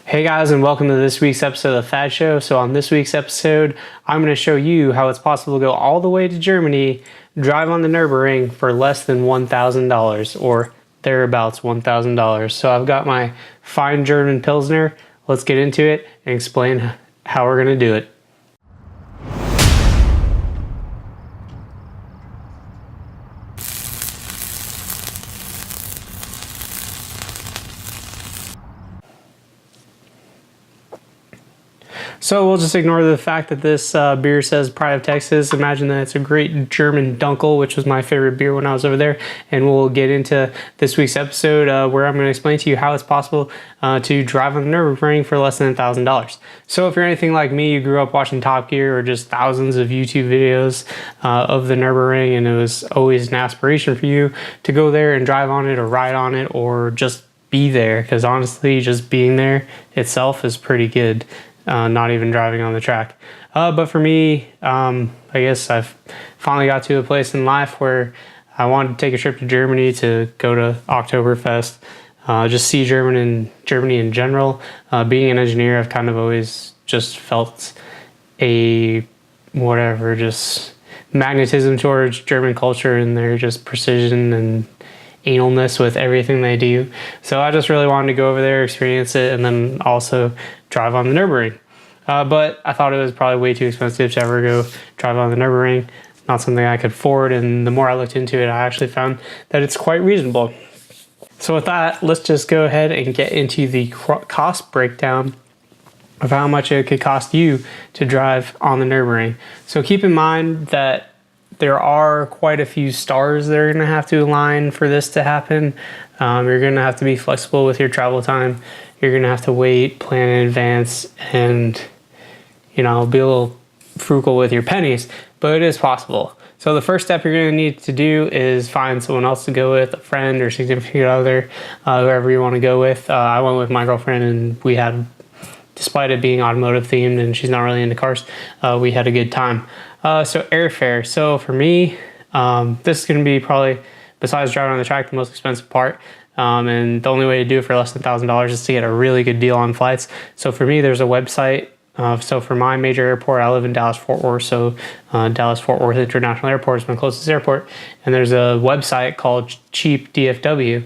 Hey guys, and welcome to this week's episode of The Fad Show. So on this week's episode, I'm going to show you how it's possible to go all the way to Germany, drive on the Nurburgring for less than $1,000 or thereabouts $1,000. So I've got my fine German Pilsner. Let's get into it and explain how we're going to do it. So we'll just ignore the fact that this beer says Pride of Texas. Imagine that it's a great German Dunkel, which was my favorite beer when I was over there. And we'll get into this week's episode where I'm going to explain to you how it's possible to drive on the Nurburgring for less than $1,000. So if you're anything like me, you grew up watching Top Gear or just thousands of YouTube videos of the Nurburgring, and it was always an aspiration for you to go there and drive on it or ride on it or just be there, because honestly, just being there itself is pretty good. Not even driving on the track. But for me, I guess I've finally got to a place in life where I wanted to take a trip to Germany to go to Oktoberfest, just see Germany in general. Being an engineer, I've kind of always just felt just magnetism towards German culture and their just precision and analness with everything they do. So I just really wanted to go over there, experience it, and then also drive on the Nurburgring. But I thought it was probably way too expensive to ever go drive on the Nurburgring. Not something I could afford, and the more I looked into it, I actually found that it's quite reasonable. So with that, let's just go ahead and get into the cost breakdown of how much it could cost you to drive on the Nurburgring. So keep in mind that there are quite a few stars that are going to have to align for this to happen. You're going to have to be flexible with your travel time. You're going to have to wait, plan in advance, and be a little frugal with your pennies, but it is possible. So the first step you're going to need to do is find someone else to go with, a friend or significant other, whoever you want to go with. I went with my girlfriend, and we had, despite it being automotive themed and she's not really into cars, we had a good time. So airfare. So for me, this is going to be probably, besides driving on the track, the most expensive part. And the only way to do it for less than $1,000 is to get a really good deal on flights. So for me, there's a website. So for my major airport, I live in Dallas-Fort Worth. So Dallas-Fort Worth International Airport is my closest airport. And there's a website called Cheap DFW,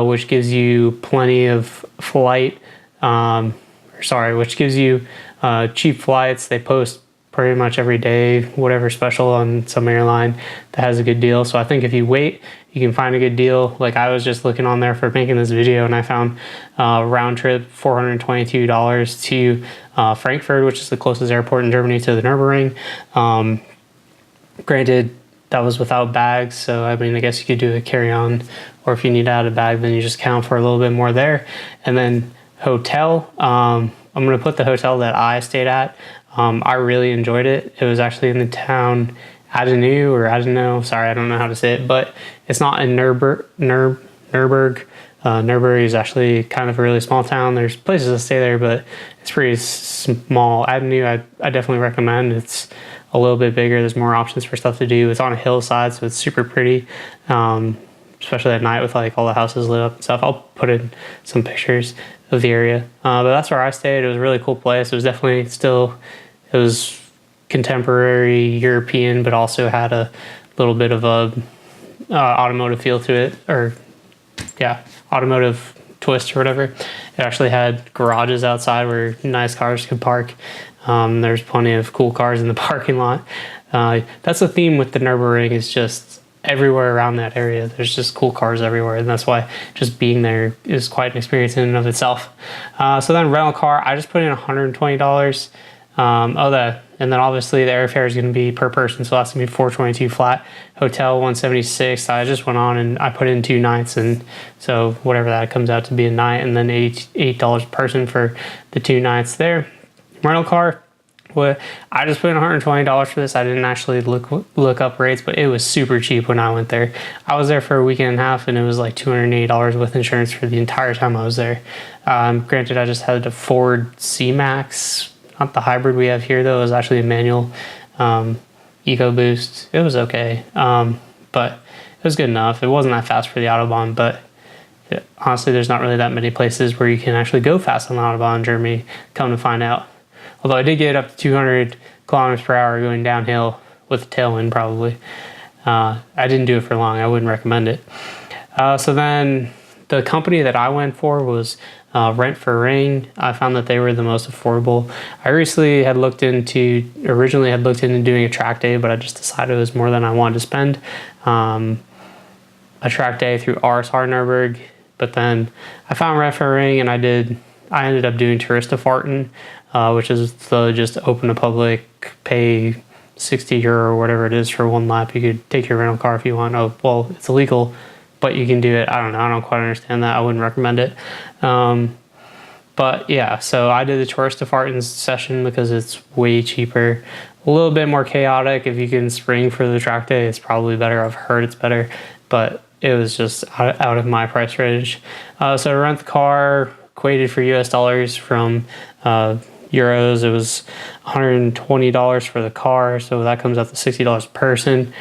which gives you plenty of which gives you cheap flights. They post pretty much every day, whatever special on some airline that has a good deal. So I think if you wait, you can find a good deal. Like I was just looking on there for making this video, and I found round trip $422 to Frankfurt, which is the closest airport in Germany to the Nurburgring. Granted, that was without bags, so I mean, I guess you could do a carry-on, or if you need to add a bag, then you just count for a little bit more there. And then hotel, I'm going to put the hotel that I stayed at. I really enjoyed it. It was actually in the town Adenau, sorry, I don't know how to say it, but it's not in Nurburg. Nurburg is actually kind of a really small town. There's places to stay there, but it's pretty small. Adenau, I definitely recommend. It's a little bit bigger. There's more options for stuff to do. It's on a hillside, so it's super pretty, especially at night with like all the houses lit up and stuff. I'll put in some pictures of the area. But that's where I stayed. It was a really cool place. It was definitely it was contemporary European, but also had a little bit of a automotive feel to it, or automotive twist or whatever. It actually had garages outside where nice cars could park. There's plenty of cool cars in the parking lot. That's the theme with the Nurburgring, is just everywhere around that area there's just cool cars everywhere, and that's why just being there is quite an experience in and of itself. So then rental car, I just put in $120. And then obviously the airfare is going to be per person, so that's going to be $422 flat. Hotel $176. I just went on and I put in 2 nights, and so whatever that comes out to be a night, and then $88 a person for the 2 nights there. Rental car, I just put in $120 for this. I didn't actually look up rates, but it was super cheap when I went there. I was there for a week and a half, and it was like $280 with insurance for the entire time I was there. Granted, I just had a Ford C-Max. Not the hybrid we have here, though. It was actually a manual EcoBoost. It was okay, but it was good enough. It wasn't that fast for the Autobahn, but honestly, there's not really that many places where you can actually go fast on the Autobahn in Germany, come to find out. Although I did get up to 200 kilometers per hour going downhill with a tailwind probably. I didn't do it for long. I wouldn't recommend it. So then the company that I went for was Nurgurgring. I found that they were the most affordable. I originally had looked into doing a track day, but I just decided it was more than I wanted to spend. A track day through RSR Nurburgring, but then I found Nurgurgring and I ended up doing touristafarten, which is the just open to public, pay 60 euro or whatever it is for one lap. You could take your rental car if you want. Oh, well, it's illegal, but you can do it. I don't know. I don't quite understand that. I wouldn't recommend it. But yeah, so I did the touristafarten session because it's way cheaper, a little bit more chaotic. If you can spring for the track day, it's probably better. I've heard it's better, but it was just out of my price range. So to rent the car, equated for US dollars from euros, it was $120 for the car, so that comes out to $60 per person.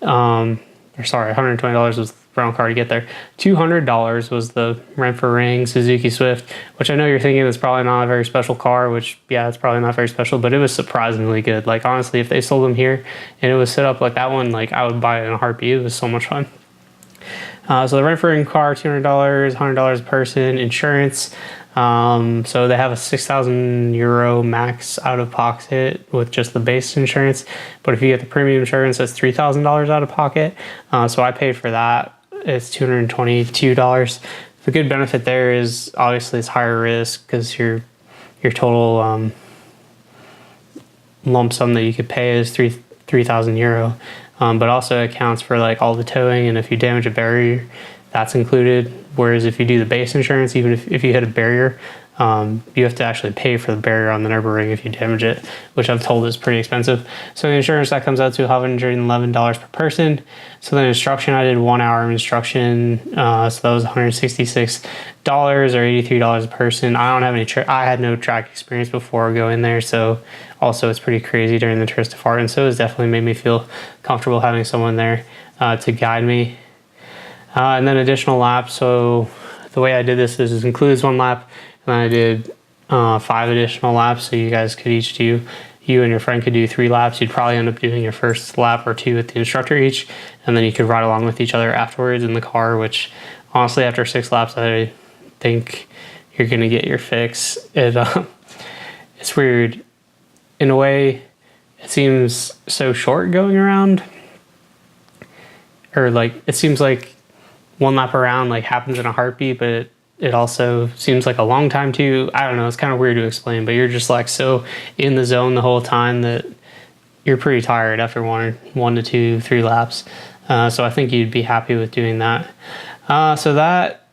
$120 was the rental car to get there. $200 was the Nurgurgring Suzuki Swift, which I know you're thinking is probably not a very special car, which, yeah, it's probably not very special, but it was surprisingly good. Like, honestly, if they sold them here and it was set up like that one, like, I would buy it in a heartbeat. It was so much fun. So the Nurgurgring car, $200, $100 a person, insurance. So they have a 6,000 euro max out of pocket with just the base insurance. But if you get the premium insurance, that's $3,000 out of pocket. So I paid for that. It's $222. The good benefit there is obviously it's higher risk because your total lump sum that you could pay is 3,000 euro. But also accounts for like all the towing, and if you damage a barrier, that's included. Whereas if you do the base insurance, even if you hit a barrier, you have to actually pay for the barrier on the Nurburgring if you damage it, which I've told is pretty expensive. So the insurance, that comes out to $111 per person. So then instruction, I did 1 hour of instruction. So that was $166 or $83 a person. I don't have any, I had no track experience before going there. So also it's pretty crazy during the touristafarten. And so it's definitely made me feel comfortable having someone there to guide me. And then additional laps. So the way I did this is it includes 1 lap, and then I did 5 additional laps. So you guys could each you and your friend could do 3 laps. You'd probably end up doing your first lap or 2 with the instructor each, and then you could ride along with each other afterwards in the car, which honestly after 6 laps, I think you're going to get your fix. It's weird. In a way, it seems so short going around, or like it seems like 1 lap around like happens in a heartbeat, but it also seems like a long time too. I don't know, it's kind of weird to explain, but you're just like so in the zone the whole time that you're pretty tired after 1 to 2, 3 laps. So I think you'd be happy with doing that. So that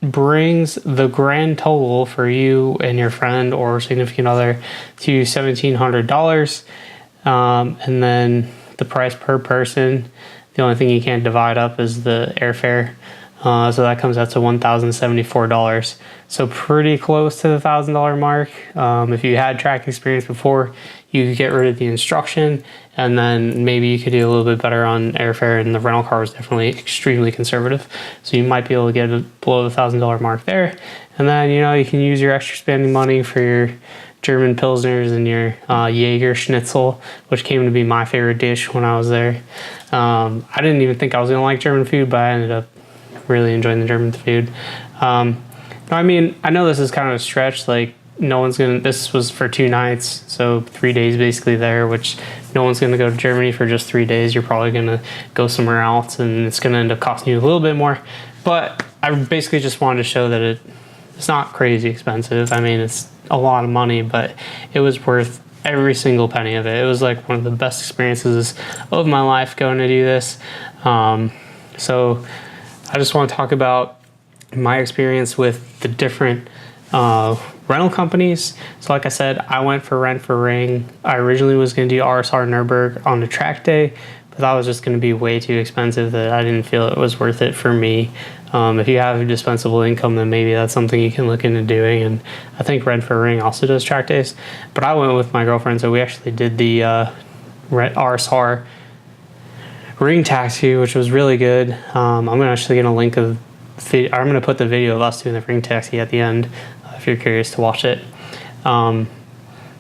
brings the grand total for you and your friend or significant other to $1,700. And then the price per person, the only thing you can't divide up is the airfare. So that comes out to $1,074. So pretty close to the $1,000 mark. If you had track experience before, you could get rid of the instruction, and then maybe you could do a little bit better on airfare, and the rental car was definitely extremely conservative. So you might be able to get it below the $1,000 mark there. And then, you know, you can use your extra spending money for your German Pilsners and your Jaeger Schnitzel, which came to be my favorite dish when I was there. I didn't even think I was going to like German food, but I ended up really enjoying the German food. I mean, I know this is kind of a stretch, like this was for 2 nights, so 3 days basically there, which no one's going to go to Germany for just 3 days. You're probably going to go somewhere else, and it's going to end up costing you a little bit more. But I basically just wanted to show that it's not crazy expensive. I mean, it's a lot of money, but it was worth every single penny of it. It was like one of the best experiences of my life going to do this. So I just want to talk about my experience with the different rental companies. So like I said, I went for Nurgurgring. I originally was going to do RSR Nurburgring on the track day, but that was just going to be way too expensive that I didn't feel it was worth it for me. If you have a dispensable income, then maybe that's something you can look into doing. And I think Nurgurgring also does track days. But I went with my girlfriend, so we actually did the RSR Ring taxi, which was really good. I'm actually going to link I'm going to put the video of us doing the ring taxi at the end if you're curious to watch it.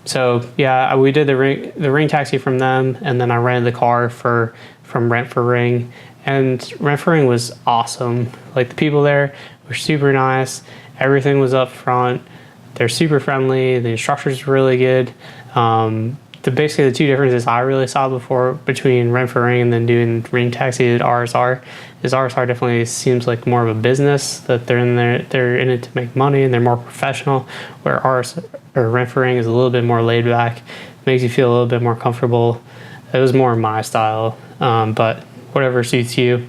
So yeah, we did the ring taxi from them, and then I rented the car from Nurburgring, and Nurburgring was awesome. Like, the people there were super nice. Everything was up front. They're super friendly. The instructors were really good. Basically the two differences I really saw before between Nurburgring and then doing ring taxi at RSR is RSR definitely seems like more of a business, that they're in it to make money, and they're more professional, where Nurburgring is a little bit more laid back, makes you feel a little bit more comfortable. It was more my style, but whatever suits you.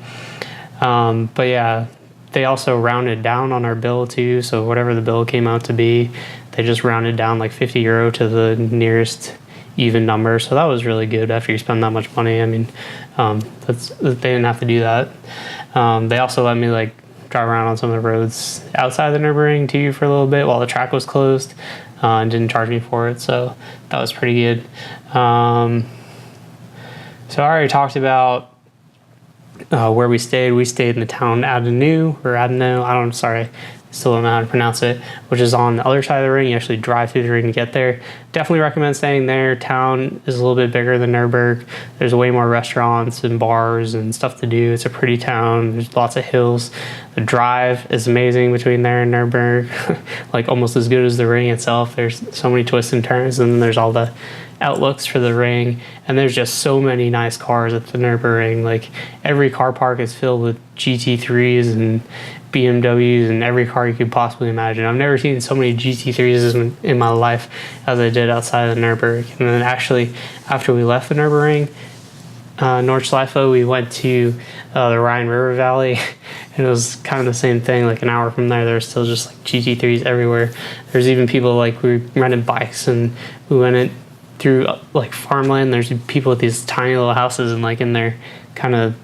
But yeah, they also rounded down on our bill too, so whatever the bill came out to be, they just rounded down like €50 to the nearest even number. So that was really good after you spend that much money. I mean, they didn't have to do that. They also let me like drive around on some of the roads outside the Nurburgring too for a little bit while the track was closed, and didn't charge me for it. So that was pretty good. So I already talked about where we stayed. We stayed in the town Adenu, still don't know how to pronounce it, which is on the other side of the ring. You actually drive through the ring to get there. Definitely recommend staying there. Town is a little bit bigger than Nurburgring. There's way more restaurants and bars and stuff to do. It's a pretty town. There's lots of hills. The drive is amazing between there and Nurburgring. Like, almost as good as the ring itself. There's so many twists and turns, and then there's all the outlooks for the ring, and there's just so many nice cars at the Nurburgring. Like, every car park is filled with GT3s and BMWs and every car you could possibly imagine. I've never seen so many GT3s in my life as I did outside of the Nurburgring. And then actually, after we left the Nurburgring, Nordschleife, we went to the Rhine River Valley, and it was kind of the same thing. Like, an hour from there was still just like GT3s everywhere. There's even people, like, we rented bikes and we went through like farmland. There's people with these tiny little houses, and like in their kind of,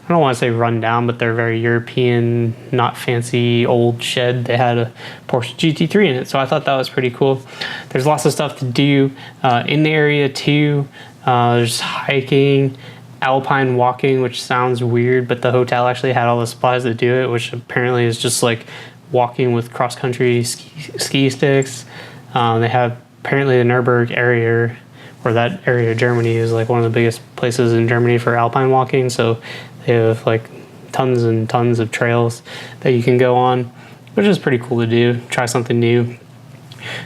I don't want to say run down, but they're very European, not fancy old shed. They had a Porsche GT3 in it, so I thought that was pretty cool. There's lots of stuff to do in the area too. There's hiking, alpine walking, which sounds weird, but the hotel actually had all the supplies to do it, which apparently is just like walking with cross-country ski sticks. They have apparently the Nurburgring area, or that area of Germany, is like one of the biggest places in Germany for alpine walking. So they have like tons and tons of trails that you can go on, which is pretty cool to do. Try something new.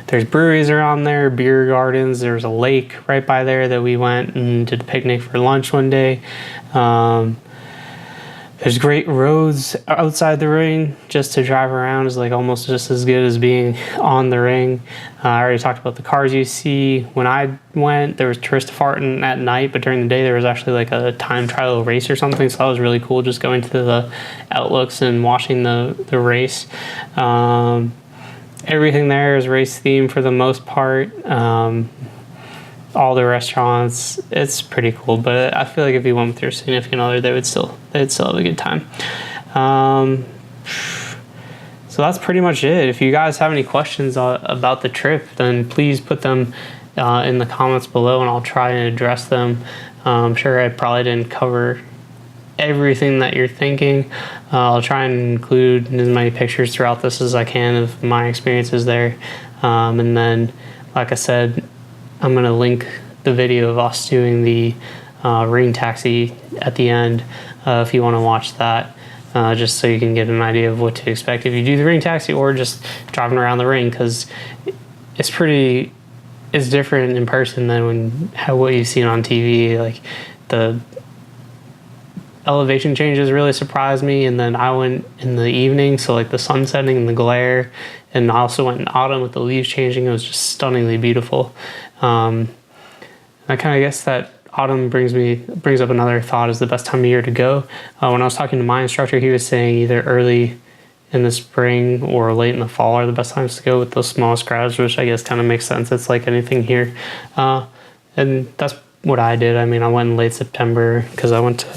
There's breweries around there, beer gardens. There's a lake right by there that we went and did a picnic for lunch one day. There's great roads outside the ring. Just to drive around is like almost just as good as being on the ring. I already talked about the cars you see. When I went, there was tourist farting at night, but during the day there was actually like a time trial race or something. So that was really cool, just going to the outlooks and watching the race. Everything there is race themed for the most part. All the restaurants, it's pretty cool, but I feel like if you went with your significant other, they'd still have a good time. So that's pretty much it. If you guys have any questions about the trip, then please put them in the comments below, and I'll try and address them. I'm sure I probably didn't cover everything that you're thinking. I'll try and include as many pictures throughout this as I can of my experiences there. And then, like I said, I'm going to link the video of us doing the ring taxi at the end if you want to watch that, just so you can get an idea of what to expect if you do the ring taxi or just driving around the ring, because it's different in person than what you've seen on TV. Like, the elevation changes really surprised me, and then I went in the evening, so like the sun setting and the glare, and I also went in autumn with the leaves changing. It was just stunningly beautiful. I kind of guess that autumn brings up another thought is the best time of year to go. When I was talking to my instructor, he was saying either early in the spring or late in the fall are the best times to go with those smallest crowds, which I guess kind of makes sense. It's like anything here. And that's what I did. I mean, I went in late September because I went to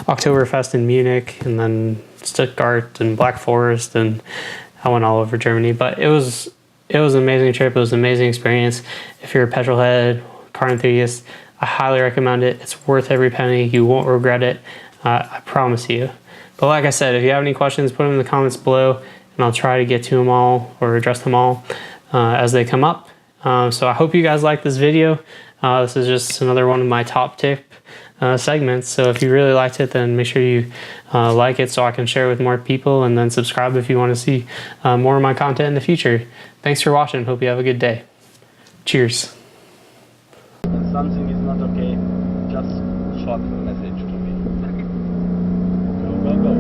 Oktoberfest in Munich and then Stuttgart and Black Forest, and I went all over Germany. But it was an amazing trip. It was an amazing experience. If you're a petrol head, car enthusiast, I highly recommend it. It's worth every penny. You won't regret it. I promise you. But like I said, if you have any questions, put them in the comments below, and I'll try to get to them all or address them all as they come up. So I hope you guys like this video. This is just another one of my top tip segments. So if you really liked it, then make sure you like it so I can share with more people, and then subscribe if you want to see more of my content in the future. Thanks for watching. Hope you have a good day. Cheers. When something is not okay, just short message to me. Go, go, go.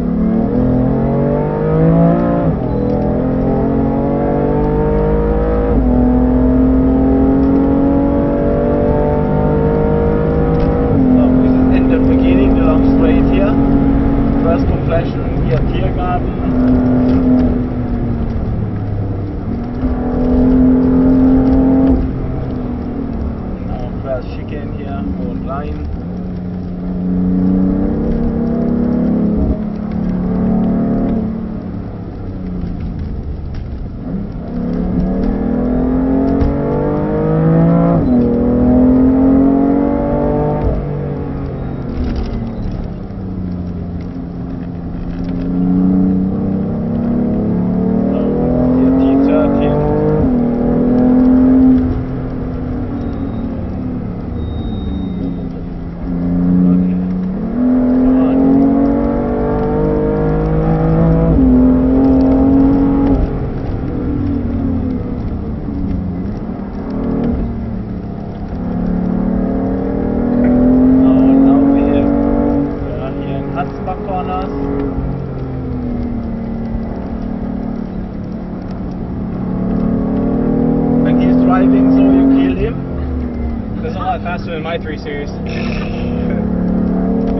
Driving, so you kill him. That's a lot faster than my 3 Series.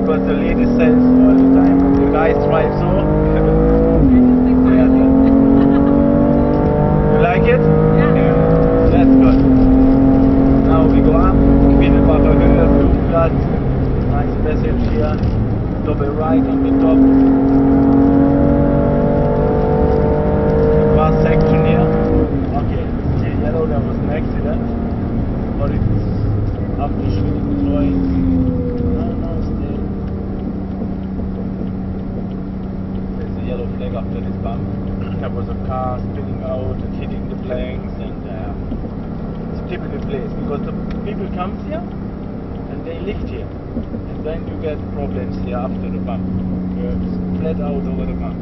Because the lady says all the time, the guys drive so. You like it? Yeah. That's good. Now we go up, Queenenbacher Höhe, Flugplatz. Nice passage here. Double right on the top. The grass section here. Okay, still yellow, there was an accident. But it's after shooting drawing. No, still. There's a yellow flag after this bump. There was a car spinning out and hitting the planks, and it's a typical place because the people come here and they live here, and then you get problems here after the bump. You're flat out over the bump.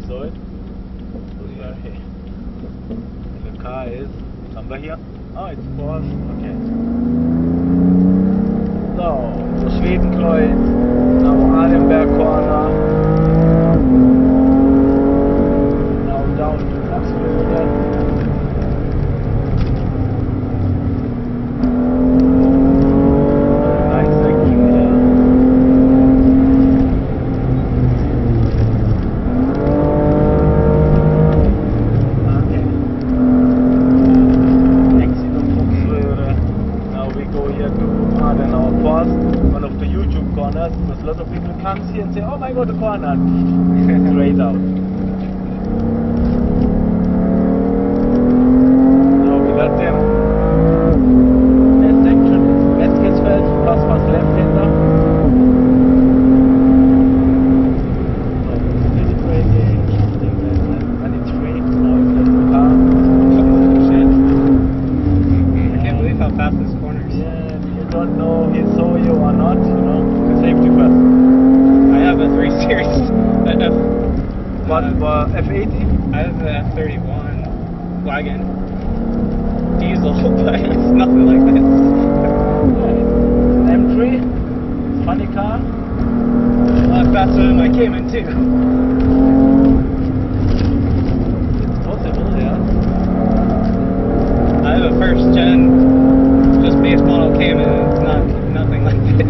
So it? Yeah, okay. The car is somewhere here. Oh, it's Porsche. Okay. So, Schwedenkreuz. Now Adenberg corner. Now down to Oxford. Nice section here. One of the YouTube corners, because a lot of people come here and say, oh my god, the corner, straight out. Now we got them. That section is Metzgersfeld, plus was left-hander. So still braking, and it's free, now it's left the car. I can't believe how fast this corner is. Yeah, you don't know he saw you or not, you know, safety first. I have a 3 Series. What, F80? I have the F31 wagon diesel, but it's nothing like this. M3, funny car. A lot faster than my Cayman too. It's possible, yeah. I have a first gen, just base model Cayman. It's nothing like this.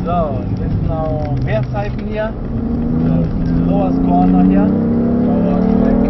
So, this is now Werfseifen here. The lowest corner here. Forward, back.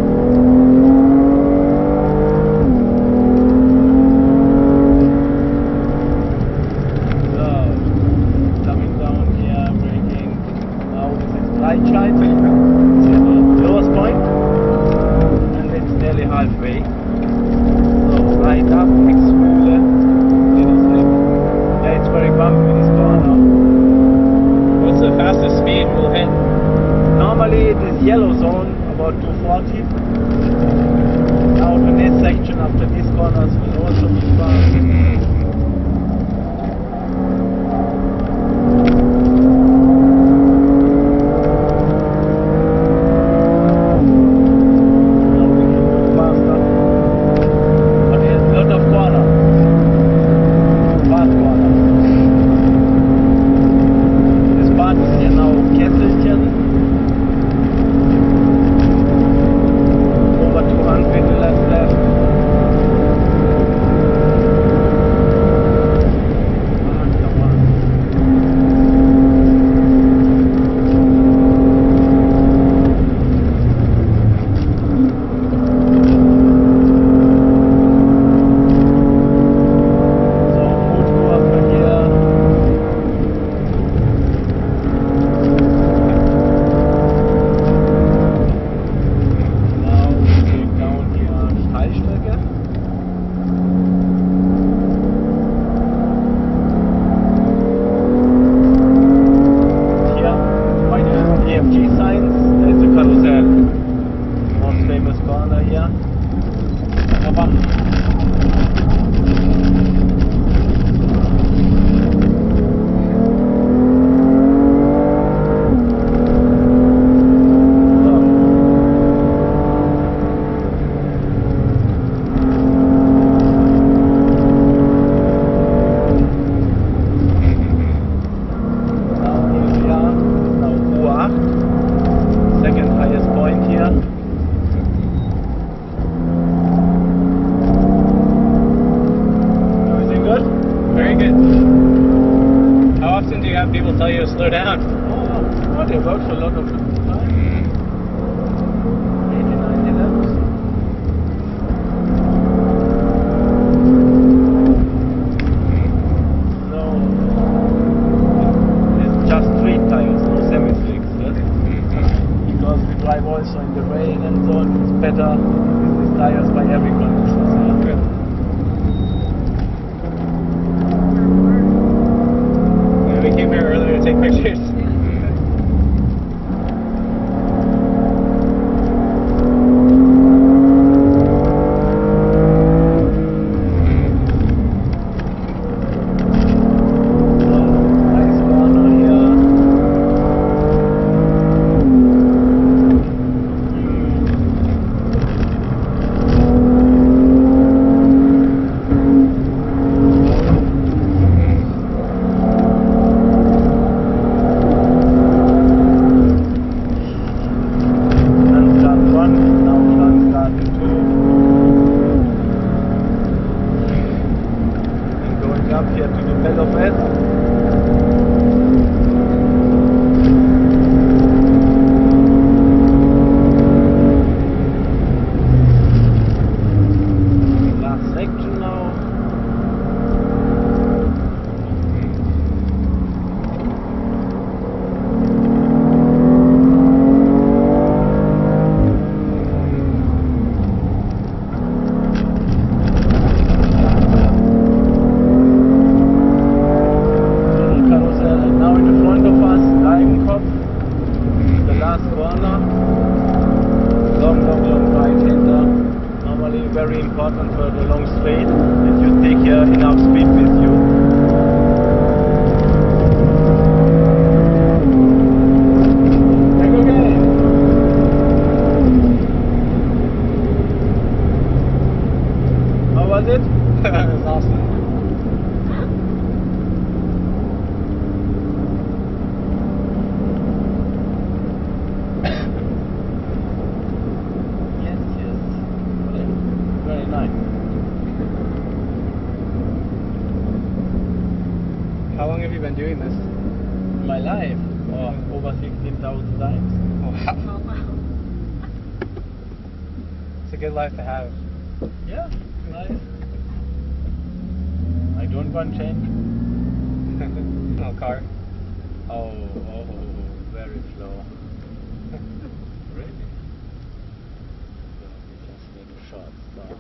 after these corners will also be fast. Now we can go faster. But there's a lot of corners. Fast corners. This part is here now Kesselchen. Over 200 left. Come on. So, food over here. Now we take down here Steilstrecke. Here, by the EFG signs, there's the carousel. Most famous corner here. Papa. Now here we are, now U8, second highest point here. Everything good? Very good. How often do you have people tell you to slow down? Oh, they worked a lot of time. 89 laps. So, it's just straight tires, no semi-slicks, yes? Because we drive also in the rain and so on, it's better with these tires by every condition. Yeah? Yeah, we came here earlier to take pictures. Nice corner here. Transgarten 1, now Transgarten 2. And going up here to the bed of S. Last section now. Little carousel, and now in the front of us, Reibenkopf, the last corner. Long right-hander. Normally very important for the long straight that you take here enough speed with you. Okay. How was it? That was awesome. Yes. Very nice. How long have you been doing this? My life, over 16,000 times. Wow. It's a good life to have. Yeah, nice. I don't want change. No car. Oh, very slow. Really? So we just need a short stop.